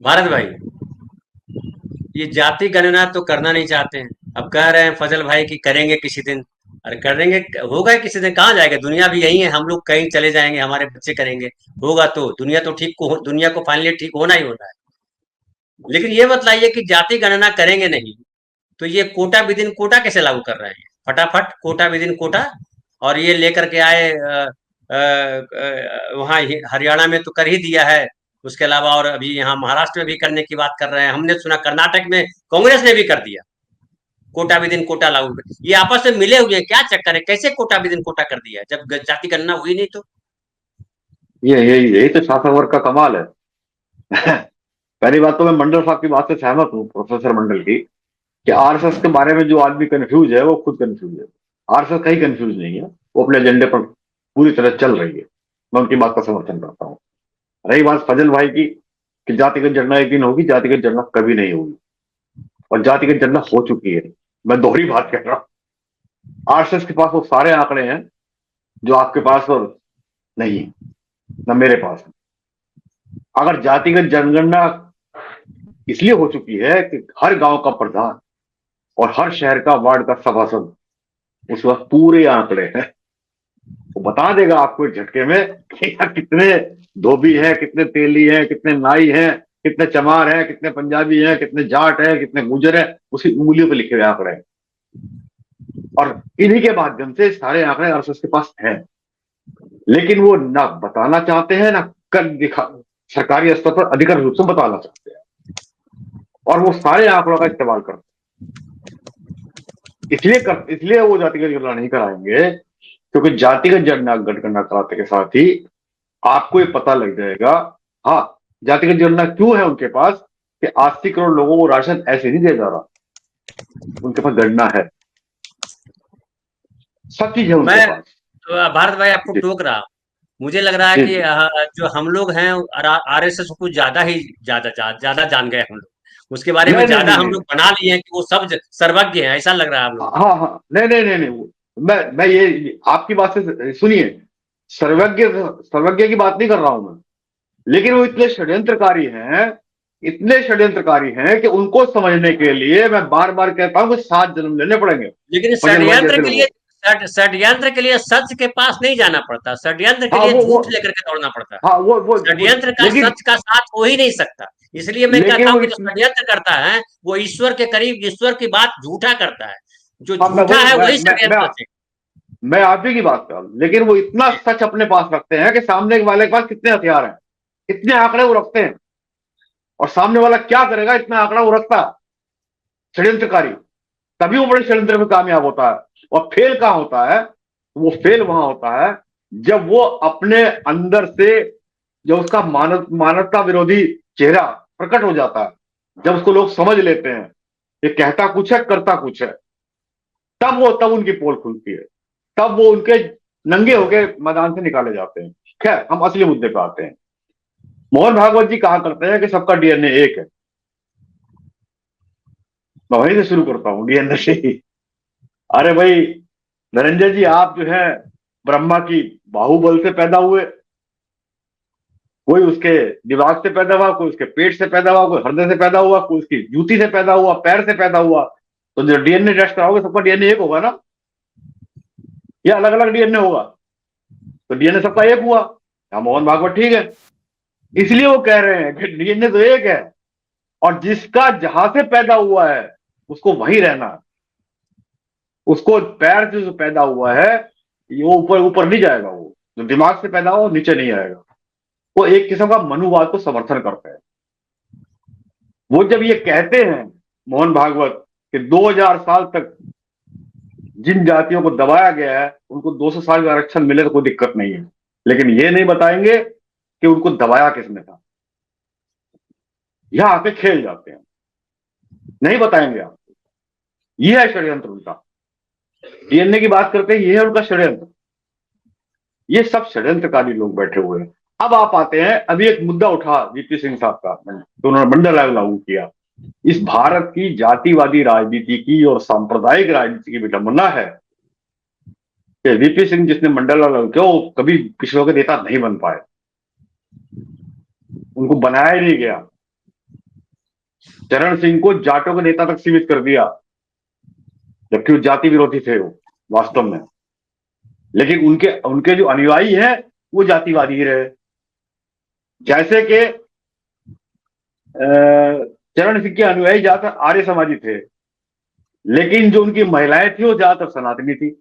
भारत भाई, ये जाति गणना तो करना नहीं चाहते हैं। अब कह रहे हैं फजल भाई कि करेंगे किसी दिन। अरे करेंगे, होगा ही किसी दिन। कहाँ जाएगा? दुनिया भी यही है, हम लोग कहीं चले जाएंगे, हमारे बच्चे करेंगे। होगा तो दुनिया तो दुनिया को फाइनली ठीक होना ही होना है। लेकिन ये बतलाइए कि जाति गणना करेंगे नहीं तो ये कोटा विदिन कोटा कैसे लागू कर रहे हैं? फटाफट कोटा विदिन कोटा। और ये लेकर के आए वहाँ हरियाणा में तो कर ही दिया है। उसके अलावा और अभी यहाँ महाराष्ट्र में भी करने की बात कर रहे हैं। हमने सुना कर्नाटक में कांग्रेस ने भी कर दिया, कोटा विदिन कोटा लागू कर। ये आपस में मिले हुए हैं, क्या चक्कर है? कैसे कोटा विदिन कोटा कर दिया जब जाति गणना हुई नहीं तो? ये यही तो शासन वर्ग का कमाल है। पहली बात तो मैं मंडल साहब की बात से सहमत हूँ, प्रोफेसर मंडल की, कि आरएसएस के बारे में जो आदमी कंफ्यूज है वो खुद कंफ्यूज है। आरएसएस कहीं कंफ्यूज नहीं है, वो अपने एजेंडे पर पूरी तरह चल रही है। मैं उनकी बात का समर्थन करता हूँ। रही बात फजल भाई की कि जातिगत जनगणना एक दिन होगी, जातिगत जनगणना कभी नहीं होगी, और जातिगत जनगणना हो चुकी है। मैं दोहरी बात कह रहा हूँ। आरएसएस के पास वो सारे आंकड़े हैं जो आपके पास और नहीं है, न मेरे पास है। अगर जातिगत जनगणना इसलिए हो चुकी है कि हर गांव का प्रधान और हर शहर का वार्ड का सभासद उस वक्त पूरे आंकड़े हैं, वो बता देगा आपको एक झटके में कि यहाँ कितने धोबी हैं, कितने तेली हैं, कितने नाई हैं, कितने चमार हैं, कितने पंजाबी हैं, कितने जाट हैं, कितने गुजर हैं। उसी उंगलियों पे लिखे हुए आंकड़े हैं, और इन्हीं के माध्यम से सारे आंकड़े आरएसएस के पास हैं। लेकिन वो ना बताना चाहते हैं, ना कर दिखा सरकारी स्तर पर अधिकृत रूप से बताना चाहते हैं, और वो सारे आंकड़ों का इस्तेमाल करते हैं। इसलिए वो जातिगत गणना नहीं कराएंगे, क्योंकि जातिगत जनगणना कराते के साथ ही आपको ये पता लग जाएगा। हाँ, जातिगत जनगणना क्यों है उनके पास, कि 80 करोड़ लोगों को राशन ऐसे नहीं दिया जा रहा, उनके पास गणना है, सब चीज है उनके मैं पास। भारत भाई आपको जी टोक रहा हूँ। मुझे लग रहा है जी कि जी। जो हम लोग हैं आरएसएस को ज्यादा ही ज्यादा जान गए हम लोग। उसके बारे में नहीं नहीं ज्यादा नहीं हम नहीं। लोग बना लिए हैं कि वो सब सर्वज्ञ हैं, ऐसा लग रहा है हम लोगों को। हाँ हाँ, नहीं नहीं नहीं नहीं। मैं ये आपकी बात से सुनिए, सर्वज्ञ सर्वज्ञ की बात नहीं कर रहा हूं मैं। लेकिन वो इतने षड्यंत्रकारी हैं, इतने षड्यंत्रकारी हैं कि उनको समझने के लिए मैं बार बार कहता हूं कि 7 जन्म लेने पड़ेंगे, लेकिन फजल भाई षड्यंत्र जैसे के लिए लोगों। षड्यंत्र के लिए सच के पास नहीं जाना पड़ता, षड्यंत्र के हाँ लिए वो झूठ लेकर के दौड़ना पड़ता है। हाँ वो षड्यंत्र का लेकिन सच का साथ हो ही नहीं सकता। इसलिए मैं लेकिन कहता हूं वो कि जो षड्यंत्र करता है वो ईश्वर के करीब, ईश्वर की बात झूठा करता है। जो हाँ, मैं झूठा वही है वही षड्यंत्र से। मैं आप ही की बात कर रहा हूं, लेकिन वो इतना सच अपने पास रखते हैं कि सामने वाले के पास कितने हथियार हैं, इतने आंकड़े वो रखते हैं, और सामने वाला क्या करेगा इतना आंकड़ा वो रखता है, षड्यंत्रकारी। तभी वो बड़े षड्यंत्र में कामयाब होता है। और फेल कहां होता है? वो फेल वहां होता है जब वो अपने अंदर से, जब उसका मानवता विरोधी चेहरा प्रकट हो जाता है, जब उसको लोग समझ लेते हैं ये कहता कुछ है करता कुछ है, तब उनकी पोल खुलती है, तब वो उनके नंगे होके मैदान से निकाले जाते हैं। खैर, हम असली मुद्दे पे आते हैं। मोहन भागवत जी कहा करते हैं कि सबका डीएनए एक है। मैं वहीं से शुरू करता हूँ, डीएनए से ही। अरे भाई धनंजय जी, आप जो है ब्रह्मा की बाहुबल से पैदा हुए, कोई उसके दिमाग से पैदा हुआ, कोई उसके पेट से पैदा हुआ, कोई हृदय से पैदा हुआ, कोई उसकी जूती से पैदा हुआ, पैर से पैदा हुआ। तो जो डीएनए टेस्ट कराओगे सबका डीएनए एक होगा ना, या अलग अलग डीएनए होगा? तो डीएनए सबका एक हुआ। हाँ, मोहन भागवत ठीक है। इसलिए वो कह रहे हैं कि डीएनए तो एक है, और जिसका जहां से पैदा हुआ है उसको वहीं रहना है। उसको पैर से जो पैदा हुआ है ये वो ऊपर ऊपर नहीं जाएगा, वो जो दिमाग से पैदा हुआ नीचे नहीं आएगा। वो एक किस्म का मनुवाद को समर्थन करते हैं। वो जब ये कहते हैं मोहन भागवत कि 2000 साल तक जिन जातियों को दबाया गया है उनको 200 साल का आरक्षण मिले तो कोई दिक्कत नहीं है, लेकिन ये नहीं बताएंगे कि उनको दबाया किसने था। यहां आके खेल जाते हैं, नहीं बताएंगे आप। ये है षड्यंत्र उनका। डीएनए की बात करते हैं, ये है उनका षड्यंत्र। ये सब षड्यंत्रकारी लोग बैठे हुए हैं। अब आप आते हैं, अभी एक मुद्दा उठा वीपी सिंह साहब का, तो उन्होंने मंडल आयोग लागू किया। इस भारत की जातिवादी राजनीति की और सांप्रदायिक राजनीति की विडंबना है कि वीपी सिंह जिसने मंडल आयोग लागू किया वो कभी पिछड़ों के नेता नहीं बन पाए, उनको बनाया ही नहीं गया। चरण सिंह को जाटों के नेता तक सीमित कर दिया, जबकि वो जाति विरोधी थे वो वास्तव में। लेकिन उनके उनके जो अनुयायी हैं वो जातिवादी ही रहे। जैसे कि चरण सिंह के अनुयायी ज्यादातर आर्य समाजी थे, लेकिन जो उनकी महिलाएं थी वो ज्यादातर सनातनी थी।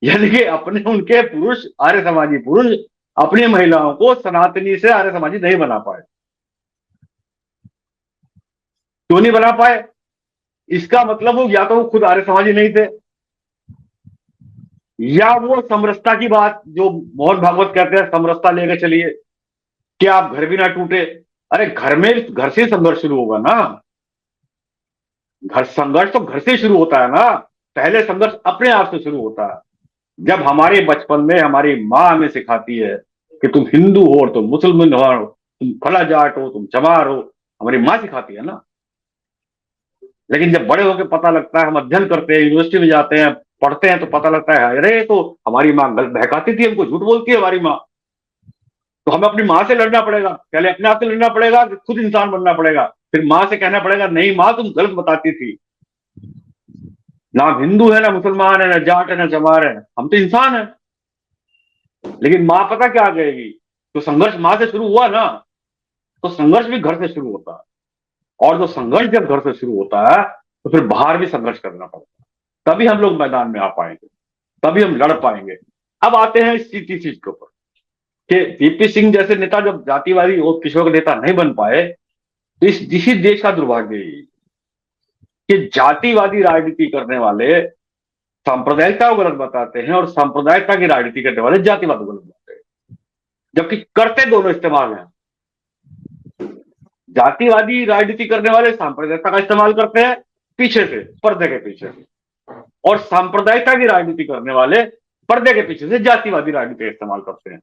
यानी कि अपने उनके पुरुष, आर्य समाजी पुरुष अपनी महिलाओं को सनातनी से आर्य समाजी नहीं बना पाए। क्यों नहीं बना पाए? इसका मतलब वो या तो वो खुद आर्य समाजी नहीं थे, या वो समरसता की बात जो मोहन भागवत कहते हैं, समरसता लेके चलिए कि आप घर भी ना टूटे। अरे घर से संघर्ष शुरू होगा ना। संघर्ष तो घर से शुरू होता है ना। पहले संघर्ष अपने आप से शुरू होता है। जब हमारे बचपन में हमारी माँ हमें सिखाती है कि तुम हिंदू हो और तुम मुसलमान हो, तुम फला जाट हो, तुम चमार हो, हमारी माँ सिखाती है ना। लेकिन जब बड़े होकर पता लगता है, हम अध्ययन करते हैं, यूनिवर्सिटी में जाते हैं, पढ़ते हैं, तो पता लगता है अरे तो हमारी माँ गलत बहकाती थी, हमको झूठ बोलती है हमारी माँ। तो हमें अपनी माँ से लड़ना पड़ेगा, पहले अपने आप से लड़ना पड़ेगा, कि खुद इंसान बनना पड़ेगा, फिर माँ से कहना पड़ेगा नहीं माँ तुम गलत बताती थी। ना हिंदू है, ना मुसलमान है, ना जाट है, ना चमार है, हम तो इंसान है। लेकिन माँ पता क्या कहेगी? तो संघर्ष माँ से शुरू हुआ ना, तो संघर्ष भी घर से शुरू होता है। और जो संघर्ष जब घर से शुरू होता है तो फिर बाहर भी संघर्ष करना पड़ता है, तभी हम लोग मैदान में आ पाएंगे, तभी हम लड़ पाएंगे। अब आते हैं इस चीज के ऊपर कि वीपी सिंह जैसे नेता जब जातिवादी और पिछड़ों के नेता नहीं बन पाए, तो इसी देश का दुर्भाग्य है कि जातिवादी राजनीति करने वाले सांप्रदायिकता को गलत बताते हैं और सांप्रदायिकता की राजनीति करने वाले जातिवाद को गलत बताते हैं, जबकि करते दोनों इस्तेमाल हैं। जातिवादी राजनीति करने वाले सांप्रदायिकता का इस्तेमाल करते हैं पीछे से, पर्दे के पीछे से, और सांप्रदायिकता की राजनीति करने वाले पर्दे के पीछे से जातिवादी राजनीति का इस्तेमाल करते हैं।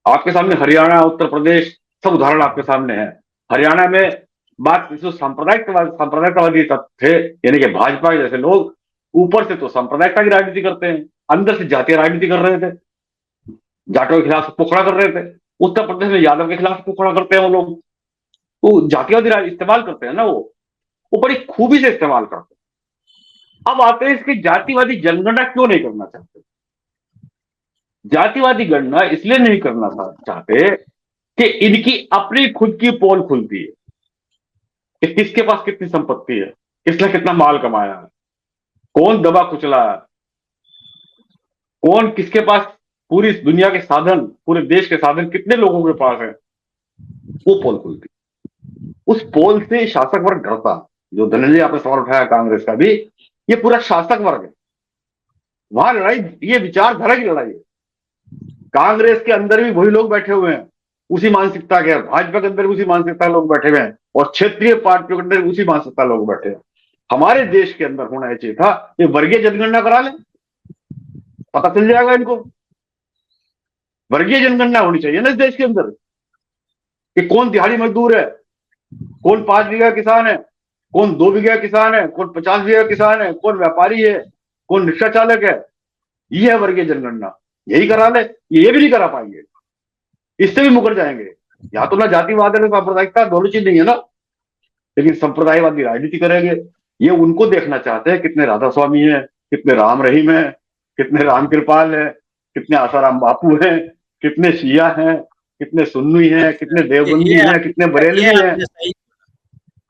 आपके सामने हरियाणा, उत्तर प्रदेश, सब उदाहरण आपके सामने है। हरियाणा में बात जो सांप्रदायिकवादी थे, यानी कि भाजपा जैसे लोग ऊपर से तो सांप्रदायिकता की राजनीति करते हैं, अंदर से जातीय राजनीति कर रहे थे, जाटों के खिलाफ पोखड़ा कर रहे थे। उत्तर प्रदेश में यादव के खिलाफ पोखड़ा करते हैं वो लोग, तो जातिवादी इस्तेमाल करते हैं ना, वो बड़ी खूबी से इस्तेमाल करते हैं। अब आते हैं इसकी जातिवादी जनगणना क्यों नहीं करना चाहते? जातिवादी गणना इसलिए नहीं करना चाहते कि इनकी अपनी खुद की पोल खुलती है कि किसके पास कितनी संपत्ति है, किसने कितना माल कमाया है, कौन दबा कुचला है, कौन किसके पास पूरी दुनिया के साधन, पूरे देश के साधन कितने लोगों के पास है, वो पोल खुलती है। उस पोल से शासक वर्ग डरता। जो धनंजय आपने सवाल उठाया कांग्रेस का भी, ये पूरा शासक वर्ग है। वहां लड़ाई ये विचारधारा की लड़ाई है। कांग्रेस के अंदर भी वही लोग बैठे हुए हैं उसी मानसिकता के, भाजपा के अंदर उसी मानसिकता लोग बैठे हुए हैं, और क्षेत्रीय पार्टियों के अंदर उसी मानसिकता लोग बैठे हैं। हमारे देश के अंदर होना चाहिए था ये वर्गीय जनगणना करा ले, पता चल जाएगा इनको। वर्गीय जनगणना होनी चाहिए ना इस देश के अंदर कि कौन दिहाड़ी मजदूर है, कौन 5 बीघा किसान है, कौन 2 बीघा किसान है, कौन 50 बीघा किसान है, कौन व्यापारी है, कौन रिक्शा चालक है। ये है वर्गीय जनगणना, यही करा ले। ये भी नहीं करा पाएंगे, इससे भी मुकर जाएंगे। या तो ना जातिवाद है ना सांप्रदायिकता, दोनों चीज नहीं है ना। लेकिन संप्रदायवादी राजनीति करेंगे। ये उनको देखना चाहते हैं कितने राधा स्वामी है, कितने राम रहीम है, कितने राम कृपाल है, कितने आसाराम बापू हैं, कितने शिया हैं, कितने सुन्नी हैं, कितने देवबंदी ये हैं, कितने ये बरेलवी हैं, आपने सही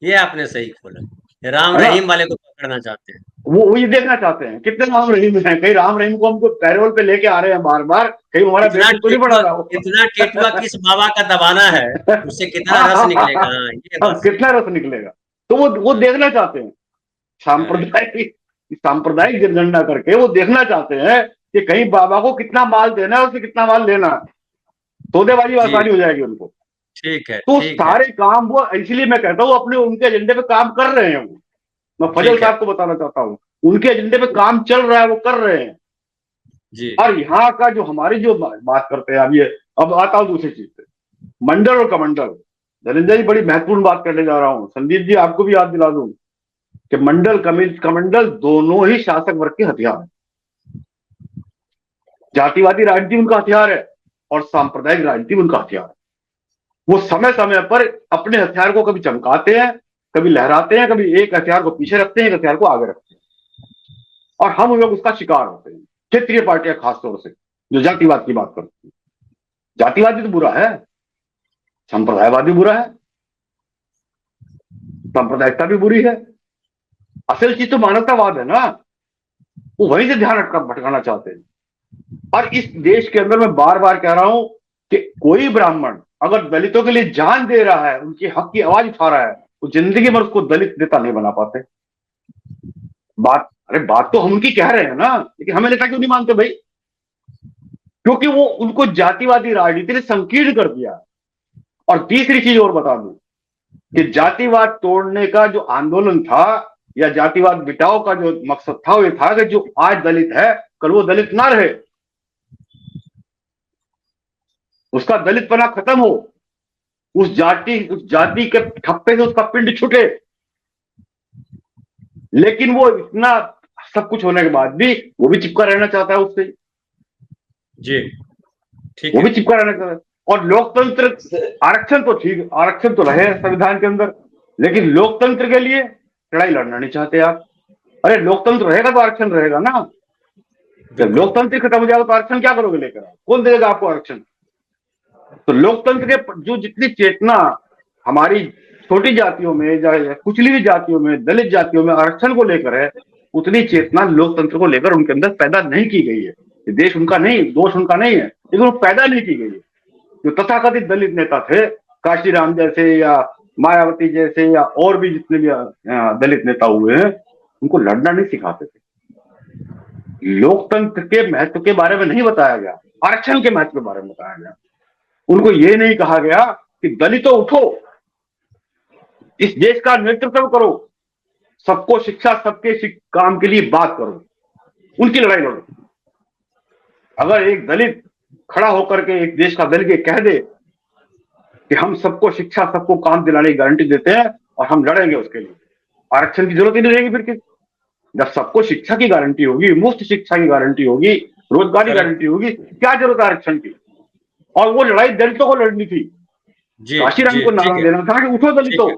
ये आपने सही खोला। राम है ना। रहीम वाले को पकड़ना चाहते हैं। वो ये देखना चाहते हैं कितने राम रहीम हैं। कहीं राम रहीम को हमको पैरोल पे लेके आ रहे हैं बार बार, कहीं हमारा बेवकूफ तो नहीं बना रहा हो। इतना टेटुआ किस बाबा का दबाना है, उससे कितना रस निकलेगा। हाँ, ये बात सही कितना रस निकलेगा, तो वो देखना चाहते हैं। है। सांप्रदायिक जनगणना करके वो देखना चाहते हैं कि कहीं बाबा को कितना माल देना है, उससे कितना माल लेना है, सौदेबाजी जी, आसानी हो जाएगी उनको। ठीक है, तो ठीक है, सारे काम वो, इसलिए मैं कहता हूँ अपने उनके एजेंडे पे काम कर रहे हैं वो। मैं फजल ठीक है। साहब को बताना चाहता हूँ, उनके एजेंडे पे काम चल रहा है, वो कर रहे हैं। जी, और यहाँ का जो हमारी जो बात करते हैं, अब आता हूँ दूसरी चीज पे, मंडल और कमंडल। धनंजय जी बड़ी महत्वपूर्ण बात करने जा रहा हूँ, संदीप जी आपको भी याद दिला दूं कि मंडल कमंडल दोनों ही शासक वर्ग के हथियार हैं। जातिवादी राजनीति उनका हथियार है और सांप्रदायिक राजनीति उनका हथियार है। वो समय समय पर अपने हथियार को कभी चमकाते हैं, कभी लहराते हैं, कभी एक हथियार को पीछे रखते हैं, एक हथियार को आगे रखते हैं, और हम लोग उसका शिकार होते हैं। क्षेत्रीय पार्टियां खासतौर से जो जातिवाद की बात करती है, जातिवाद भी तो बुरा है, संप्रदायवाद भी बुरा है, सांप्रदायिकता भी बुरी है। असल चीज तो मानवतावाद है ना, वो वहीं से ध्यान भटकाना चाहते हैं। और इस देश के अंदर मैं बार बार कह रहा हूं कि कोई ब्राह्मण अगर दलितों के लिए जान दे रहा है, उनके हक की आवाज उठा रहा है, वो जिंदगी भर उसको दलित नेता नहीं बना पाते। बात तो हम उनकी कह रहे हैं ना, लेकिन हमें नेता क्यों नहीं मानते भाई? क्योंकि वो उनको जातिवादी राजनीति ने संकीर्ण कर दिया। और तीसरी चीज और बता दूं कि जातिवाद तोड़ने का जो आंदोलन था, या जातिवाद मिटाओ का जो मकसद था, वो ये था कि जो आज दलित है कल वो दलित ना रहे, उसका दलितपना खत्म हो, उस जाति के ठप्पे से उसका पिंड छूटे। लेकिन वो इतना सब कुछ होने के बाद भी वो भी चिपका रहना चाहता है उससे। जी ठीक वो है। भी चिपका रहना चाहता है। और लोकतंत्र, आरक्षण तो ठीक, आरक्षण तो रहे संविधान के अंदर, लेकिन लोकतंत्र के लिए लड़ाई लड़ना नहीं चाहते आप। अरे लोकतंत्र रहेगा तो आरक्षण रहेगा ना। जब लोकतंत्र खत्म हो जाएगा तो आरक्षण क्या करोगे लेकर? कौन देगा आपको आरक्षण? तो लोकतंत्र के जो जितनी चेतना हमारी छोटी जातियों में या कुचली हुई जातियों में, दलित जातियों में आरक्षण को लेकर है, उतनी चेतना लोकतंत्र को लेकर उनके अंदर पैदा नहीं की गई है। ये देश उनका नहीं, दोष उनका नहीं है, लेकिन वो पैदा नहीं की गई है। जो तथाकथित दलित नेता थे, काशीराम जैसे या मायावती जैसे या और भी जितने भी दलित नेता हुए हैं, उनको लड़ना नहीं सिखाते थे। लोकतंत्र के महत्व के बारे में नहीं बताया गया, आरक्षण के महत्व के बारे में बताया गया। उनको ये नहीं कहा गया कि दलितों उठो, इस देश का नेतृत्व करो, सबको शिक्षा, सबके काम के लिए बात करो, उनकी लड़ाई लड़ो। अगर एक दलित खड़ा होकर के, एक देश का दलित कह दे कि हम सबको शिक्षा, सबको काम दिलाने की गारंटी देते हैं और हम लड़ेंगे उसके लिए, आरक्षण की जरूरत ही नहीं रहेगी। फिर जब सबको शिक्षा की गारंटी होगी, मुफ्त शिक्षा की गारंटी होगी, रोजगार की गारंटी होगी, क्या जरूरत है आरक्षण की? और वो लड़ाई दलितों को लड़नी थी। काशीराम को नारा देना था कि उठो दलितों,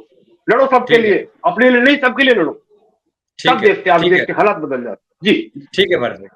लड़ो सबके लिए, अपने लिए नहीं सबके लिए लड़ो। तब देश के हालात बदल जाते। जी ठीक है भारत।